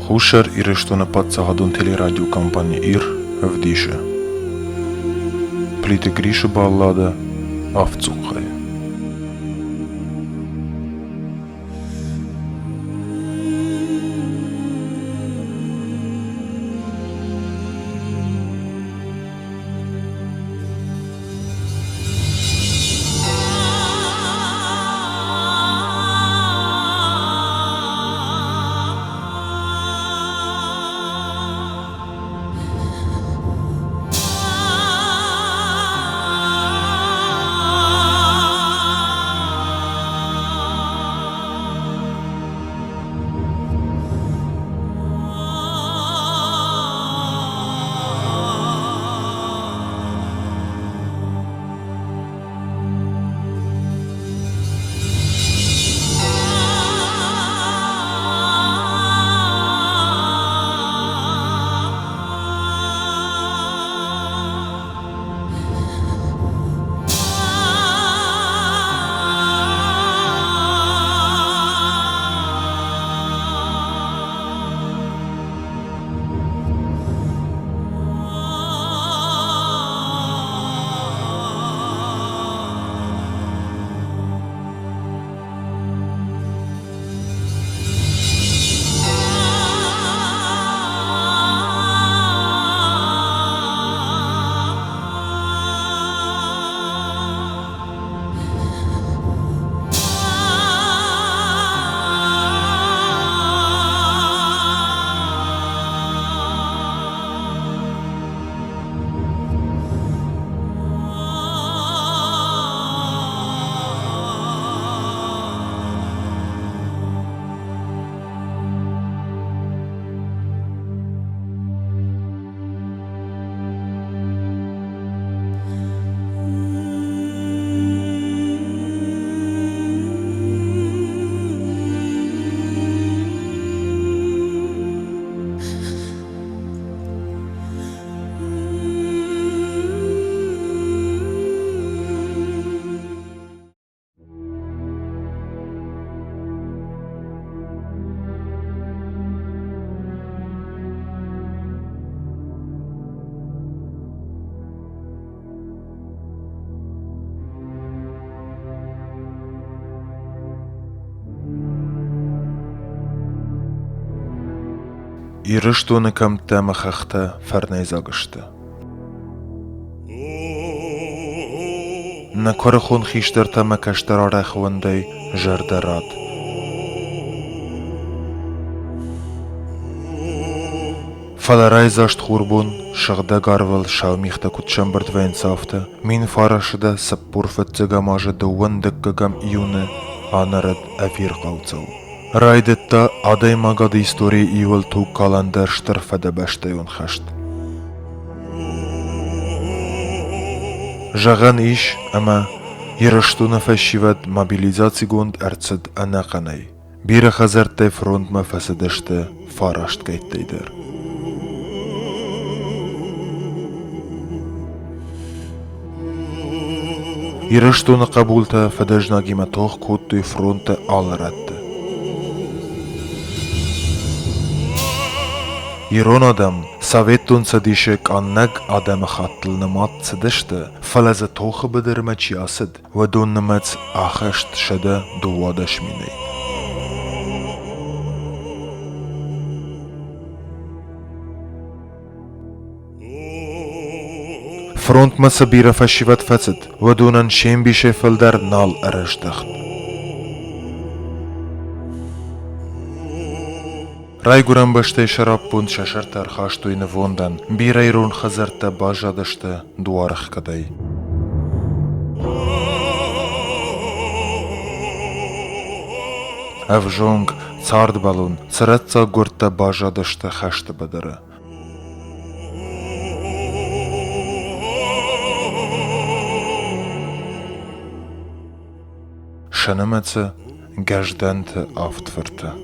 Хушер ирыштона подсагадун телерадиокомпания ир өвдише. Плиты Гриша баллада Авцухай. Ирыштона кам тамахахта фарнайзагышты. На корхон хиштер тамакаштар арахвандай жардарат. Фаларайзашт хурбун шагда гарвал шаумихта кутшамбард вайнсафта. Мин фарашыда саппурфатцыга мажыда уандыккагам июны анарад афир қалцау. Райдетта адай магады история ивал туг каландер штарфада баштайон хашт. Жаган иш, ама ирыштуна фашивад мобилизаци гонд арцад анақанай. Бира хазартай фронт ма фасадашты фарашт гайттайдыр. Ирыштуна кабулта фадажнагима тох куттуй фронта аларатты. Ирон адам советтун садише каннаг адам хаттылны мат садышты, фалаза тохы бідірмачи асыд, вадунны мац ахашт шада дуадаш минай. Фронт маса бира фашиват фацид, вадунан шембише фалдар нал араштахт. Райгурам баштай шараппун шашартар хаштуйны вондан, бирайрун хазарта бажадышты дуарах кадай. Авжонг цард балун, царатца гурта бажадышты хашты бадары. Шанамаца гажданты автварта.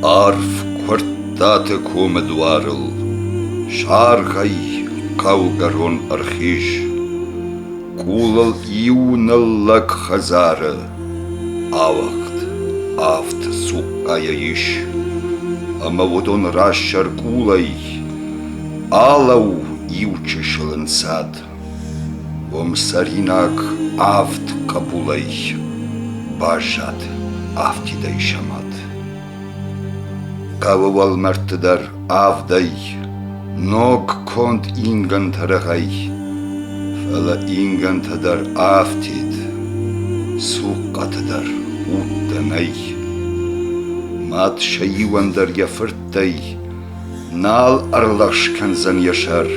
Arf kwartate komedwarel, Shargai kaugaron archish, Kulal iunal lak khazare, Awacht aft suqayayish, Amavudon rashar kulay, Alau iuchishlan sad, Omsarinak aft kabulay, Bajat aftiday shamad. Kavval martedar avday, Nog kont ingan taragay, Fala ingan tadar aftid, Suqatadar uttanay, Mat shayivandar yafartay, Nal arlashkan zan yashar,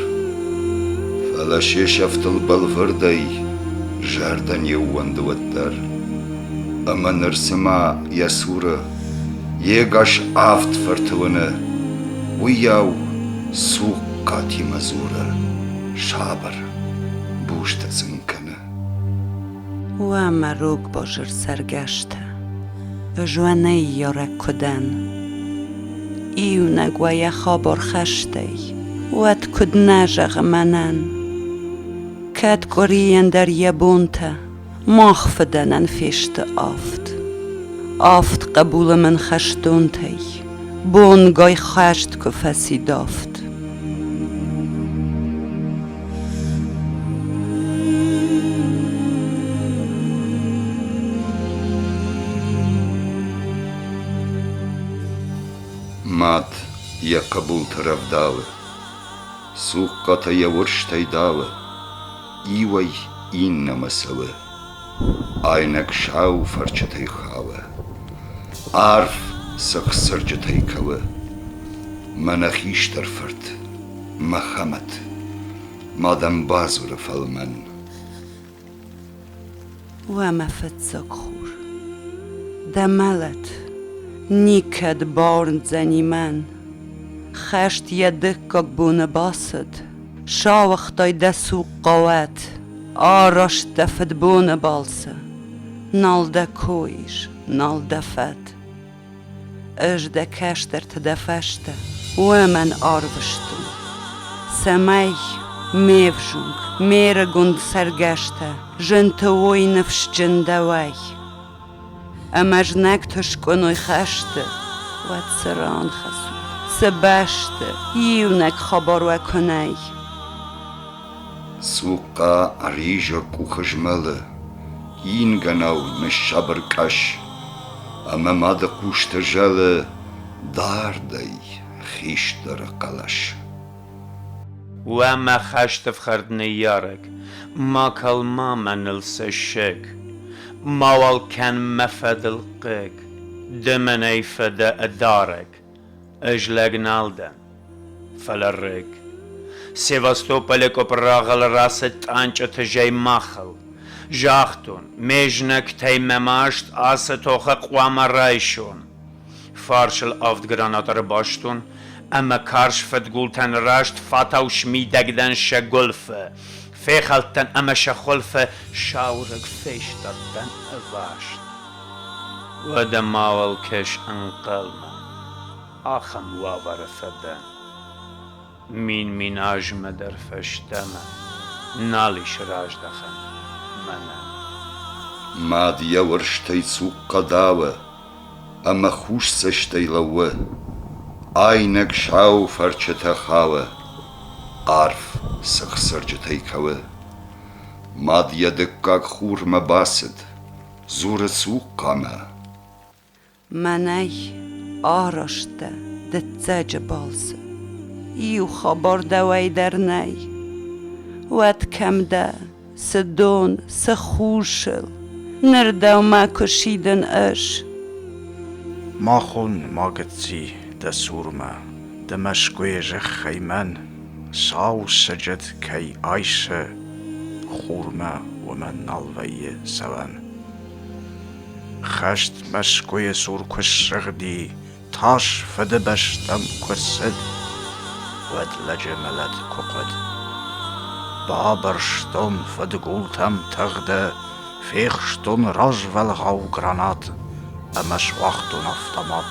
Fala sheshaftal balvarday, Jardan yewandavatar, Amanersema yasura, Yegash aft vertone, Uyau suqati mazura, Shabar bushta zinkane. و مروگ باشر سرگشته جوانه یاره کدن ایو نگوی خابر خشته وات کد نجغ منن کد گرین در یبونته مخفدنن فیشت آفت قبول من خشتونته بون گای خشت کفسی دافت Mat ya kabul tarafdalı, Suqqata ya vurştaydalı, Ivay inna masalı, Aynak şav farçatay xalı, Arf sıqsırcatay kalı, Manahiştar fırt, Mahamat, Madam bazura falman. وما فتزك خور دملت نیکد بارن زنی من خشت یدک بون باسد شاوختای دسو قوات آرش دفت بون بالسه نال ده کویش نال دفت اجده کشتر تدفشته و من آروشتم سمی میفجونگ میره گند سرگشته جنتوی نفش جندوی امجنک تشکنوی خشته و سران خسو سبشته یونک خبر و کنی Suqqa arija kukhajmalı, Inganav meshabar kash, Amamada kushtajalı, Darday khishtar qalash. وما خشت فخرد نيارك ما كل ما من السشك ما والكن مفد القيك دمن ايفدا ادارك اجلق نالدن فلرق سيفاستوبوليك وبراغل راست انچت جاي ماخل جاختون ميجنك تيمماشت آستوخ قوام رايشون فارشل افت گراناتر باشتون اما karşı فتقولتن راشت فاتاو شميدقدن شغلفه فيخلتن اما شخلفه شاورق فيشتدن افاشت ودماول كش انقلما اخم وابرفدن مين اجم در فشتما ناليش راجدخن منا Mad ya vurştay suqqa dava, Ama khush sashtay lawa, Aynak şav farçata xava, Arf sıqsırcatay kava, Mad ya dıkkak khurma basid, Zura suqqama. منی آرشته دتزج بالسه ایو خبر دوای در نی وات کم ده سدون سخوشل نردو ما کشیدن اش ماخون ماگتزی دسورما دمشقوی جخیمن ساو سجد کی عیشه خورما و من نالوی سوان خشت مشقوی سور کش رغدی تاش فده بشتم کرسد ود لجملت کقد بابرشتون فدگولتم تغده فیخشتون رج والغاو گرانات امش وقتون افتماد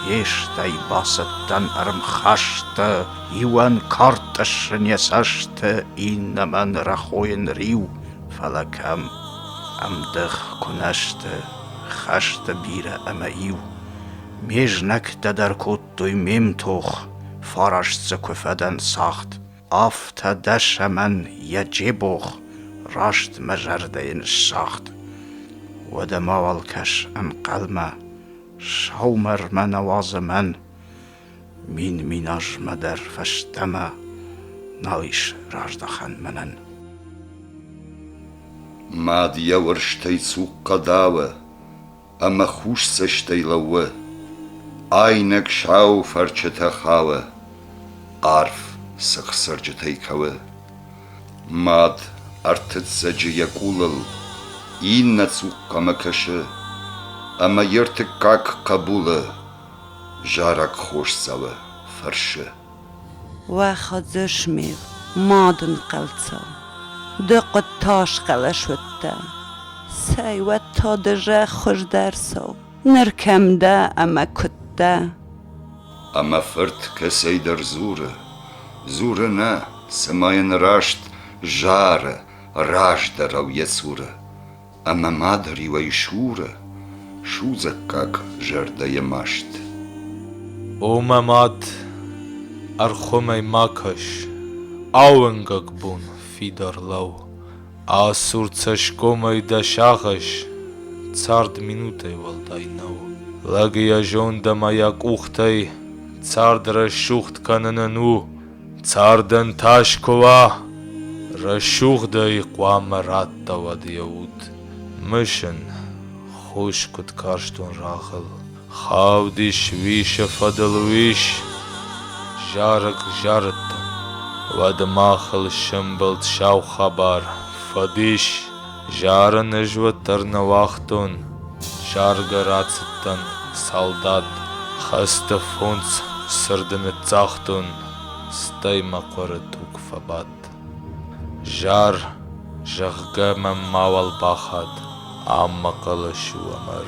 Ештай басыттан армхашты, Юан картышын ясашты, Иннаман рахойын риу, Фалакам амдых кунашты, Хашты бире ама иу. Межнак дадар куттуй мемтух, Фарашцы көфәдән сахт, Афта дәшәмән яджебух, Рашт мәжәрдәйін шахт. ودماوال کش انقلمه شاومر من آواز من میناش مدر فشتمه نالیش راجدخن منن ماد یورشتی سوق داوه اما خوش سشتی لوه آینک شاو فرچته خاوه عارف سخ سرجتی کوه ماد ارتت زجی یکولل إن سوق مكشة أما يرتك كاك قبولة جارك خوش سوا فرشة واخد زشمير مادن قلتا دق تاش قلشوتا سايوة تا دجا خوش درسو نركم دا أما كتا أما فرت كسي در زورة نا سماين راشت جارة راش درو يسورة أما مادري ويشورة شو زكاك جردة يماشت أمامات أرخمي ماكش أونغك بون في دار لو أسور تشكومي دشاغش цард минутой валдай нау лагия жон да маяк ухтай цард расшухт кананану цардан ташкова расшухдай қуамарат давад яуд мышын خوش کد کاشتون راخل خاودیش ویش فدلویش جارک جارتن و دماخل شمبلت شاو خبر فدیش جار نجوت ترنواختون جارگراتستن солдат خسته فونس سردن تاختون ستای مقور توک فباد جار جغگم ماول باخد أما قلشو أمر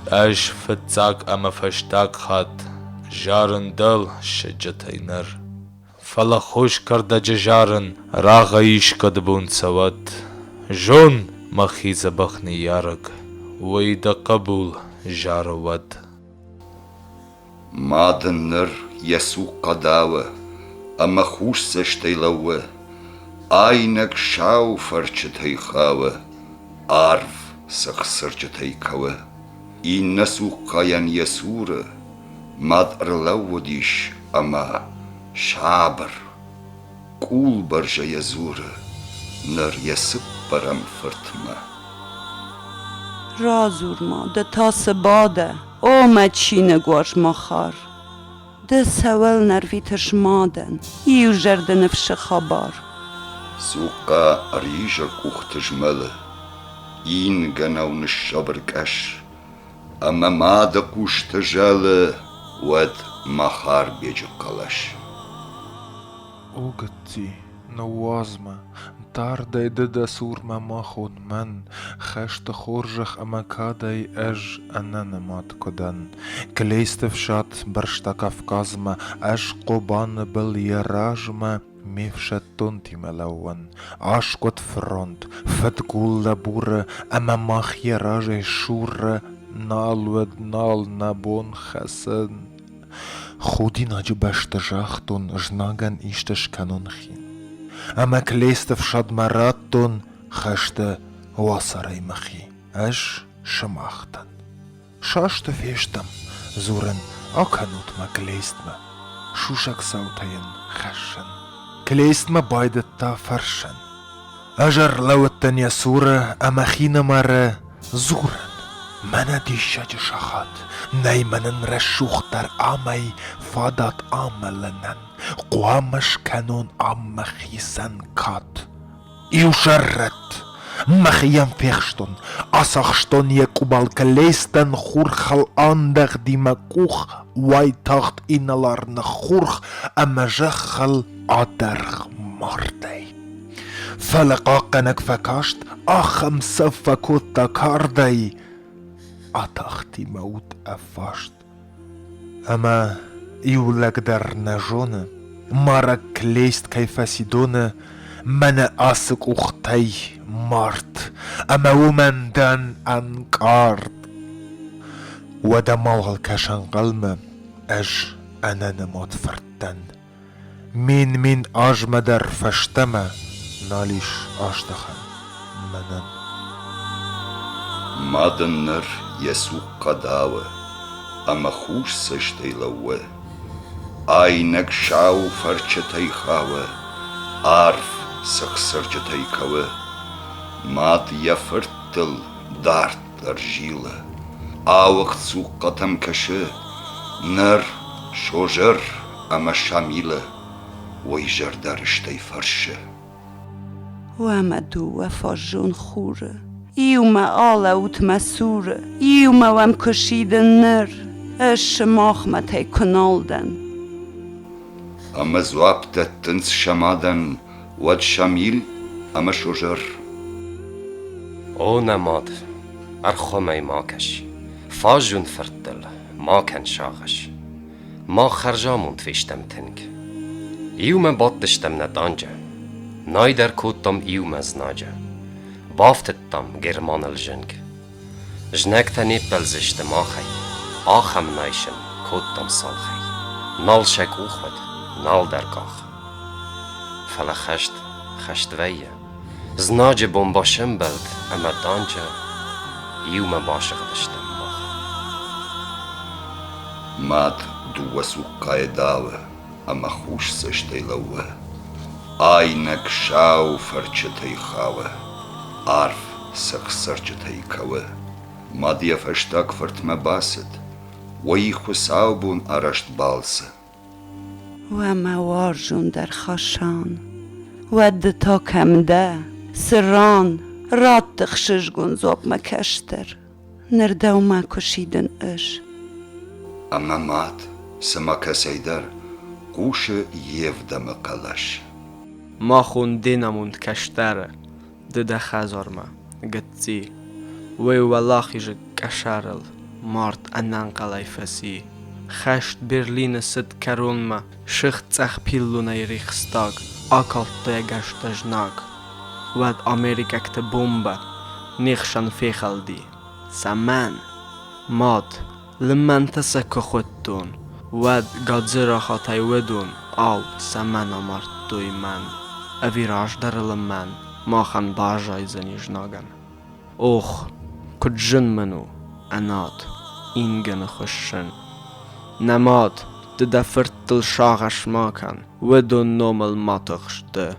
أش فتاك أما فشتاك خات جارن دل شجتينر فلا خوش کرده جارن راغيش كدبون سوات جون مخيز بخني يارك ويدا قبول جار ود مادن نر يسوق قداوة أما خوش سشتي لوه آينك شاو فرچتي خاوه عارف سخ سرچتي كوه إن سوقاين يسور ماد أرلوديش أما شابر كول برجا يزور نر يسب برم فرتما رازور ما ده تاس باده اومد چینه گواش مخار ده سوال نرویتش مادن یو جرده نفش خبار سوقا أريجا كوخت جمله إن جناو نشابر كاش أما ما دكوش تجاله ود مخار بيجي قلاش أوغتي نوازما دارداي ددا سورما ماخون من خشت خورجخ أما كاداي أج أنانا مات كدن كليستف شات برشتا كافكازما أج قوبان بل يراجما ميفشت تونتي ملون عشقت فرونت فتقول لبورة أما ماخ يراجي شورة نال ود نال نبون خسن خودي ناجي باشتجاختون جناغن إشتش كانون خين أما كليستف شاد مراتون خشت واسري مخي أش شماختن شاشت فيشتم زورن أكنوت ما كليستما شوشك صوتين خشن كليستما بايدتا فرشن أجر لو التانية سورة أما خينا مرة زورن منا دي شاج شخات نايمنن رشوختر آمي فادات آملنن قوامش كانون آم مخيسن كات يوشرت مخيام فيخشتون أسخشتون يكوبال كليستن خورخل آندغ دي مكوخ واي تاخت إنالار نخورخ أما جخل آدرغ ماردي فلقاقنك فكاشت آخم سفكوت تكاردي أتاختي موت أفاشت أما يولك در نجونه مرا كليست كيف سيدونه من أسق أختي مرت أما ومن دان أنكارت ودموغل كشان قلمه أنا نموت فرتن من أجمدر فشتمه ناليش أشتخن منن مادنر يسوق قداوة أما خوش سشتي لوه آينك شاو فرچتي خاوة عارف سخسرچتي كوه ماد يفرتل دارت أرجيلة آوقت سوق قتم كشه نر شوجر أما شاميلة ويجر درشتي فرشه وما دو وفاجون خوره يوما آلا وتمسوره يوما وام كشيدن نر الشماخ متى كنالدن أما زوابتت تنس شمادن ود شاميل أما شوجر او نماد ارخومي ماكش فاجون فرتل ما كان شاغش ما خرجامون تفيشتم تنك يوما بطشتم ندانجا نايدر كوتم يوما زناجا بافتتم جرمان الجنك جنك تاني بلزشت ماخي آخم نايشن كوتم صالخي نال شك اوخد نال درگاخ فلا خشت ويه زناج بومباشم بلد اما دانجا يوما باشق دشتم ماخ ماد دو سوق قايداوة أما خوش سشتي لوه آينك شاو فرچتي خاوة عارف سخسرچتي كوه ماد يفشتاك فرت مباسد ويخو ساوبون أرشت بالسه وما وارجون در خشان ود تا کم ده سران رات تخششگون زوب مکشتر نردو ما کشیدن اش أما ماد سماك سيدر قوش يفدم قلش ما خوندينموند كشتره دده خزارما قدسي وي والله كشارل مارت أنان قلي فسي خشت برلين ست كرونما شخت سخ بيلونا يريخستاق أكلت تيغشت جناق ود أمريكا كت بومبا نيخشان فيخل دي سمان ماد لمن تسكو خودتون ود قادزرا خاتي ودون أو سمان أمارت دوي من أفيراج در لمن ما خان باجاي زني جناغن أوخ كد جن منو أنات إنجن خشن نماد دده فرتل شاغش ماکن ودون نومل ماتخشته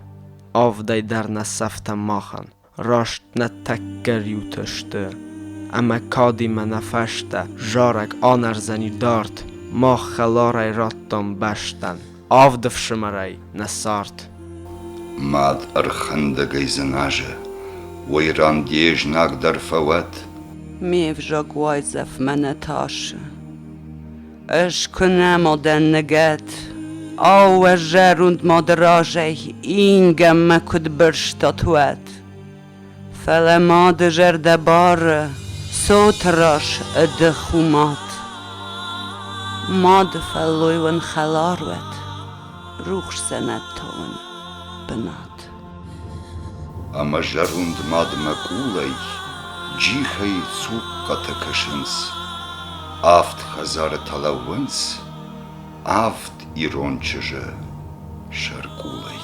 آف دی در نسفت ماخن راشت نتکر یوتشته اما کادی من نفشته جارک آنر زنی دارت ما خلارای راتم بشتن آف دفشمرای نسارت ماد أرخندقي زناجة ويران ديج ناقدر فوات ميف جاقواي زف منتاش اش كنا مودن نگت او جاروند مادراجي اینگم ما کد برشتاتوات فلا ماد جرد بار صوت راش ادخومات ماد فلوي ون خلاروت روخش سنتون بنات أما جرند ماد مقولي جيخي سوق تكشنس آفت خزار تلونس آفت إيرونچجه شرقولي